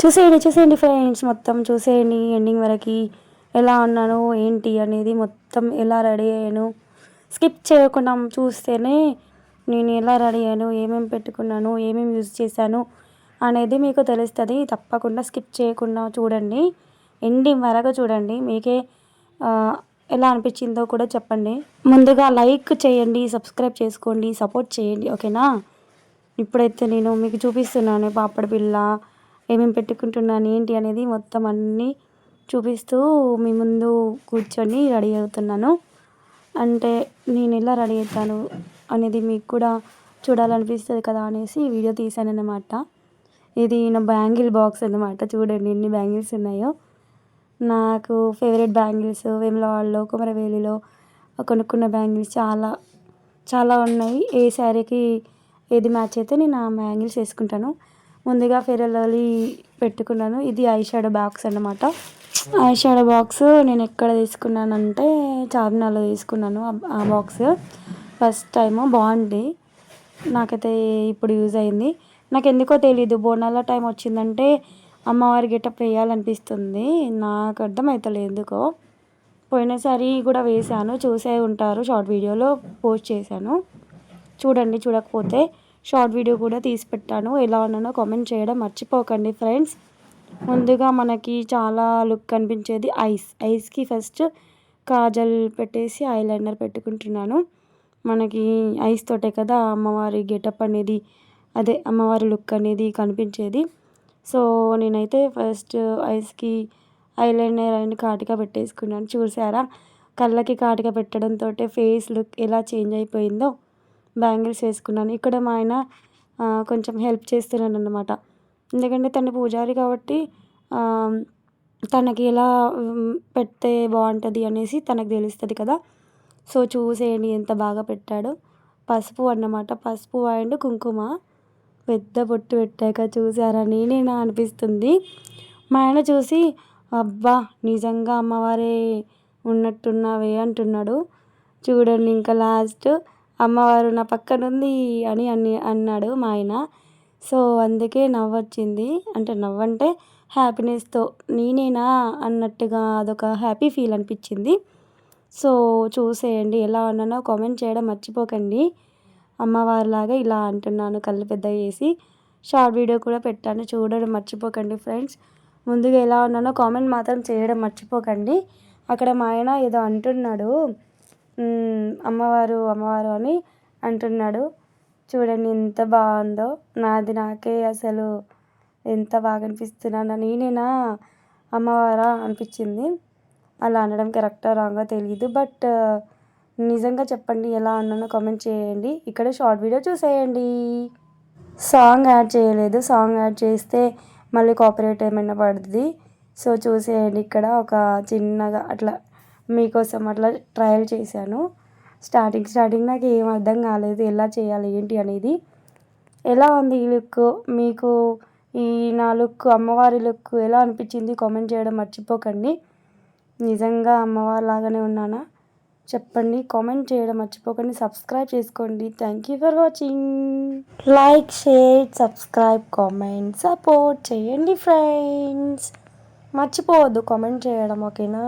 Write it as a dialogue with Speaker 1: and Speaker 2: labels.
Speaker 1: చూసేయండి ఫ్రెండ్స్, మొత్తం చూసేయండి ఎండింగ్ వరకు. ఎలా ఉన్నాను ఏంటి అనేది మొత్తం ఎలా రెడీ అయ్యాను స్కిప్ చేయకుండా చూస్తేనే నేను ఎలా రెడీ అయ్యాను, ఏమేమి పెట్టుకున్నాను, ఏమేమి యూజ్ చేశాను అనేది మీకు తెలుస్తుంది. తప్పకుండా స్కిప్ చేయకుండా చూడండి, ఎండింగ్ వరకు చూడండి. మీకే ఎలా అనిపించిందో కూడా చెప్పండి. ముందుగా లైక్ చేయండి, సబ్స్క్రైబ్ చేసుకోండి, సపోర్ట్ చేయండి, ఓకేనా. ఇప్పుడైతే నేను మీకు చూపిస్తున్నాను పాపడ బిళ్ళ ఏమేమి పెట్టుకుంటున్నాను ఏంటి అనేది మొత్తం అన్నీ చూపిస్తూ మీ ముందు కూర్చొని రెడీ అవుతున్నాను. అంటే నేను ఎలా రెడీ అవుతాను అనేది మీకు కూడా చూడాలనిపిస్తుంది కదా అనేసి వీడియో తీశాను అన్నమాట. ఇది నా బ్యాంగిల్ బాక్స్ అన్నమాట. చూడండి ఎన్ని బ్యాంగిల్స్ ఉన్నాయో. నాకు ఫేవరెట్ బ్యాంగిల్స్ వేములవాడలో కొమరవేలిలో కొనుక్కున్న బ్యాంగిల్స్ చాలా చాలా ఉన్నాయి. ఏ శారీకి ఏది మ్యాచ్ అయితే నేను ఆ బ్యాంగిల్స్ వేసుకుంటాను. ముందుగా ఫెయిర్ అండ్ లవ్లీ పెట్టుకున్నాను. ఇది ఐ షాడో బాక్స్ అన్నమాట. ఐ షాడో బాక్స్ నేను ఎక్కడ తీసుకున్నానంటే చార్మినార్లో తీసుకున్నాను. ఆ బాక్స్ ఫస్ట్ టైం బాగుంది, నాకైతే ఇప్పుడు యూజ్ అయింది. నాకు ఎందుకో తెలీదు, బోనాల టైం వచ్చిందంటే అమ్మవారి గెటప్ వేయాలనిపిస్తుంది. నాకు అర్థమవుతలేదు ఎందుకో. పోయినసారి కూడా వేశాను, చూసే ఉంటారు, షార్ట్ వీడియోలో పోస్ట్ చేశాను. చూడండి, చూడకపోతే షార్ట్ వీడియో కూడా తీసి పెట్టాను. ఎలా ఉన్నానో కామెంట్ చేయడం మర్చిపోకండి ఫ్రెండ్స్. ముందుగా మనకి చాలా లుక్ కనిపించేది ఐస్కి ఫస్ట్ కాజల్ పెట్టేసి ఐలైనర్ పెట్టుకుంటున్నాను. మనకి ఐస్ తోటే కదా అమ్మవారి గెటప్ అనేది, అదే అమ్మవారి లుక్ అనేది కనిపించేది. సో నేనైతే ఫస్ట్ ఐస్కి ఐలైనర్ అండ్ కాటిక పెట్టేసుకున్నాను. చూసారా, కళ్ళకి కాటిక పెట్టడంతో ఫేస్ లుక్ ఎలా చేంజ్ అయిపోయిందో. బ్యాంగిల్స్ వేసుకున్నాను. ఇక్కడ మా ఆయన కొంచెం హెల్ప్ చేస్తున్నాను అన్నమాట. ఎందుకంటే తను పూజారి కాబట్టి తనకి ఎలా పెడితే బాగుంటుంది అనేసి తనకు తెలుస్తుంది కదా. సో చూసేయండి ఎంత బాగా పెట్టాడో. పసుపు అన్నమాట, పసుపు అండ్ కుంకుమ పెద్ద బొట్టు పెట్టాక చూసారా నేనేనా అనిపిస్తుంది. మా ఆయన చూసి అబ్బా నిజంగా అమ్మవారే ఉన్నట్టున్నావే అంటున్నాడు. చూడండి ఇంకా లాస్ట్ అమ్మవారు నా పక్కనుంది అని అన్నాడు మా ఆయన. సో అందుకే నవ్వొచ్చింది, అంటే నవ్వంటే హ్యాపీనెస్తో నేనేనా అన్నట్టుగా అదొక హ్యాపీ ఫీల్ అనిపించింది. సో చూసేయండి ఎలా ఉన్నానో కామెంట్ చేయడం మర్చిపోకండి. అమ్మవారిలాగా ఇలా అంటున్నాను కళ్ళు పెద్దగా చేసి. షార్ట్ వీడియో కూడా పెట్టాను, చూడడం మర్చిపోకండి ఫ్రెండ్స్. ముందుగా ఎలా ఉన్నానో కామెంట్ మాత్రం చేయడం మర్చిపోకండి. అక్కడ మా ఆయన ఏదో అంటున్నాడు, అమ్మవారు అమ్మవారు అని అంటున్నాడు. చూడండి ఎంత బాగుందో, నాది నాకే అసలు ఎంత బాగా అనిపిస్తున్నాను. నేనేనా అమ్మవారా అనిపించింది. అలా అనడం కరెక్టా రాంగా తెలియదు, బట్ నిజంగా చెప్పండి ఎలా అన్నానో కామెంట్ చేయండి. ఇక్కడ షార్ట్ వీడియో చూసేయండి. సాంగ్ యాడ్ చేయలేదు, సాంగ్ యాడ్ చేస్తే మళ్ళీ కాపీరైట్ ఏమైనా పడుతుంది. సో చూసేయండి, ఇక్కడ ఒక చిన్నగా అట్లా మీకోసం అట్లా ట్రయల్ చేశాను. స్టార్టింగ్ నాకు ఏం అర్థం కాలేదు ఎలా చేయాలి ఏంటి అనేది. ఎలా ఉంది ఈ లుక్, మీకు ఈ నా లుక్ అమ్మవారి లుక్ ఎలా అనిపించింది కామెంట్ చేయడం మర్చిపోకండి. నిజంగా అమ్మవారి లాగానే ఉన్నానా చెప్పండి, కామెంట్ చేయడం మర్చిపోకండి. సబ్స్క్రైబ్ చేసుకోండి. Thank you for watching. Like, share, subscribe, comment, support చేయండి ఫ్రెండ్స్. మర్చిపోవద్దు కామెంట్ చేయడం, ఓకేనా.